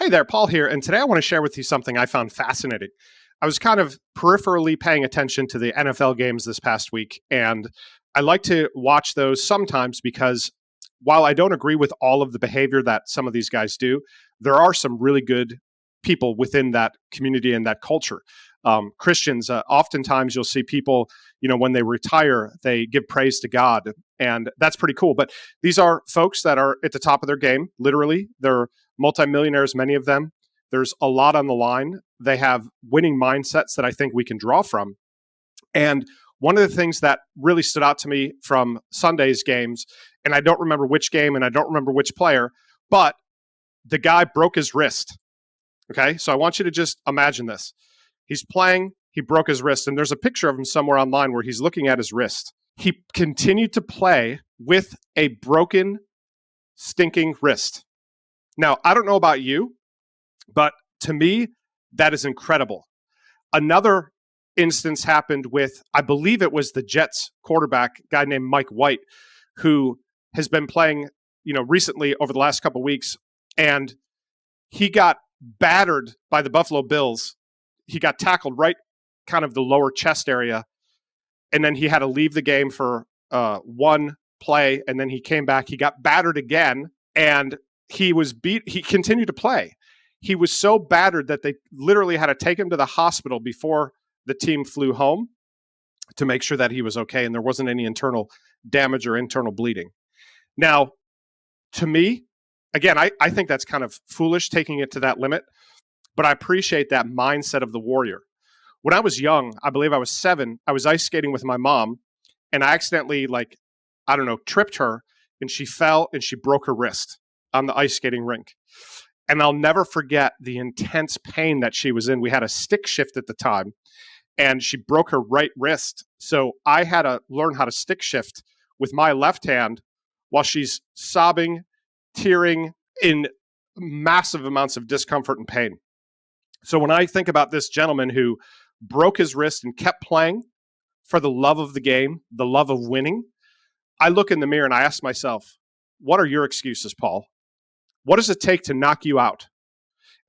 Hey there, Paul here, and today I want to share with you something I found fascinating. I was kind of peripherally paying attention to the NFL games this past week, and I like to watch those sometimes because while I don't agree with all of the behavior that some of these guys do, there are some really good people within that community and that culture. Christians, oftentimes you'll see people, when they retire, they give praise to God, and that's pretty cool. But these are folks that are at the top of their game, literally. They're multimillionaires, many of them. There's a lot on the line. They have winning mindsets that I think we can draw from. And one of the things that really stood out to me from Sunday's games, and I don't remember which game and I don't remember which player, but the guy broke his wrist. Okay, so I want you to just imagine this. He's playing, he broke his wrist, and there's a picture of him somewhere online where he's looking at his wrist. He continued to play with a broken, stinking wrist. Now, I don't know about you, but to me, that is incredible. Another instance happened with, I believe it was the Jets quarterback, guy named Mike White, who has been playing, recently over the last couple of weeks, and he got battered by the Buffalo Bills. He got tackled right kind of the lower chest area, and then he had to leave the game for one play, and then he came back. He got battered again, and he was beat. He continued to play. He was so battered that they literally had to take him to the hospital before the team flew home to make sure that he was okay and there wasn't any internal damage or internal bleeding. Now, to me, again, I think that's kind of foolish taking it to that limit, but I appreciate that mindset of the warrior. When I was young, I believe I was 7, I was ice skating with my mom, and I accidentally, tripped her, and she fell and she broke her wrist on the ice skating rink. And I'll never forget the intense pain that she was in. We had a stick shift at the time, and she broke her right wrist. So I had to learn how to stick shift with my left hand while she's sobbing, tearing in massive amounts of discomfort and pain. So when I think about this gentleman who broke his wrist and kept playing for the love of the game, the love of winning, I look in the mirror and I ask myself, what are your excuses, Paul? What does it take to knock you out?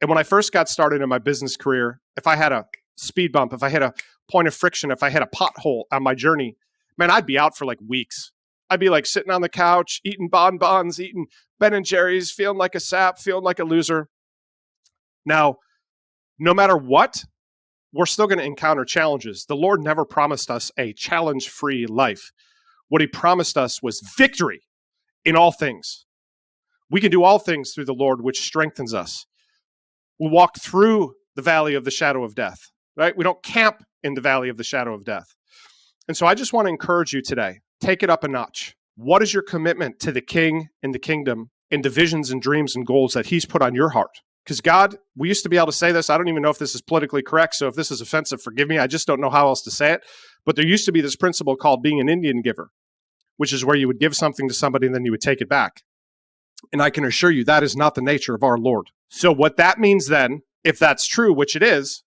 And when I first got started in my business career, if I had a speed bump, if I hit a point of friction, if I hit a pothole on my journey, man, I'd be out for like weeks. I'd be like sitting on the couch, eating bonbons, eating Ben and Jerry's, feeling like a sap, feeling like a loser. Now, no matter what, we're still going to encounter challenges. The Lord never promised us a challenge-free life. What he promised us was victory in all things. We can do all things through the Lord, which strengthens us. We walk through the valley of the shadow of death, right? We don't camp in the valley of the shadow of death. And so I just want to encourage you today, take it up a notch. What is your commitment to the King and the kingdom and the visions and dreams and goals that he's put on your heart? Because God, we used to be able to say this. I don't even know if this is politically correct. So if this is offensive, forgive me. I just don't know how else to say it. But there used to be this principle called being an Indian giver, which is where you would give something to somebody and then you would take it back. And I can assure you that is not the nature of our Lord. So what that means then, if that's true, which it is,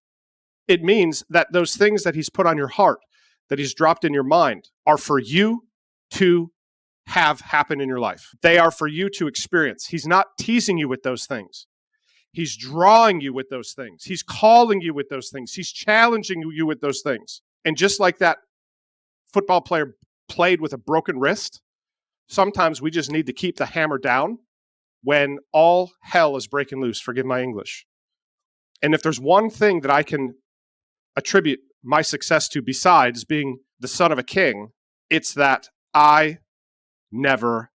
it means that those things that he's put on your heart, that he's dropped in your mind, are for you to have happen in your life. They are for you to experience. He's not teasing you with those things. He's drawing you with those things. He's calling you with those things. He's challenging you with those things. And just like that football player played with a broken wrist, sometimes we just need to keep the hammer down when all hell is breaking loose. Forgive my English. And if there's one thing that I can attribute my success to besides being the son of a king, it's that I never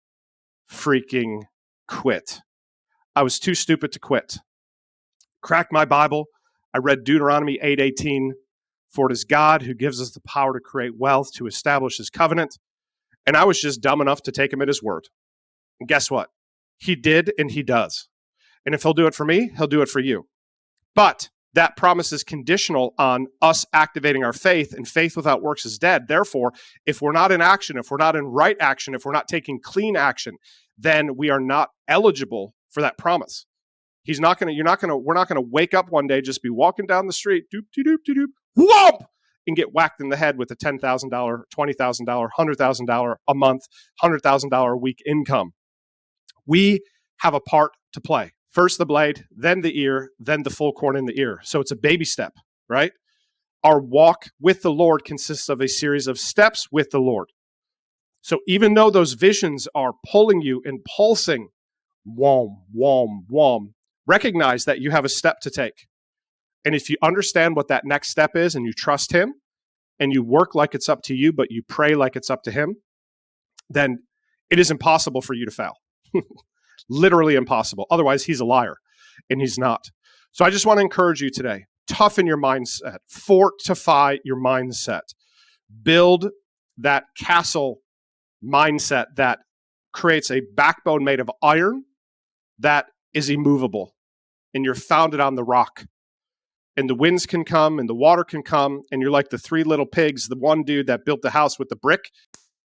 freaking quit. I was too stupid to quit. Cracked my Bible. I read Deuteronomy 8:18. For it is God who gives us the power to create wealth, to establish his covenant. And I was just dumb enough to take him at his word. And guess what? He did and he does. And if he'll do it for me, he'll do it for you. But that promise is conditional on us activating our faith, and faith without works is dead. Therefore, if we're not in action, if we're not in right action, if we're not taking clean action, then we are not eligible for that promise. We're not going to wake up one day, just be walking down the street, doop, doop, doop, doop, whoop, and get whacked in the head with a $10,000, $20,000, $100,000 a month, $100,000 a week income. We have a part to play. First the blade, then the ear, then the full corn in the ear. So it's a baby step, right? Our walk with the Lord consists of a series of steps with the Lord. So even though those visions are pulling you and pulsing, whom, whom, whom, recognize that you have a step to take. And if you understand what that next step is and you trust him and you work like it's up to you, but you pray like it's up to him, then it is impossible for you to fail. Literally impossible. Otherwise, he's a liar, and he's not. So I just want to encourage you today, toughen your mindset, fortify your mindset, build that castle mindset that creates a backbone made of iron that is immovable, and you're founded on the rock. And the winds can come and the water can come, and you're like the three little pigs, the one dude that built the house with the brick.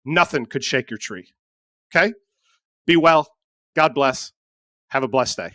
Nothing could shake your tree. Okay? Be well. God bless. Have a blessed day.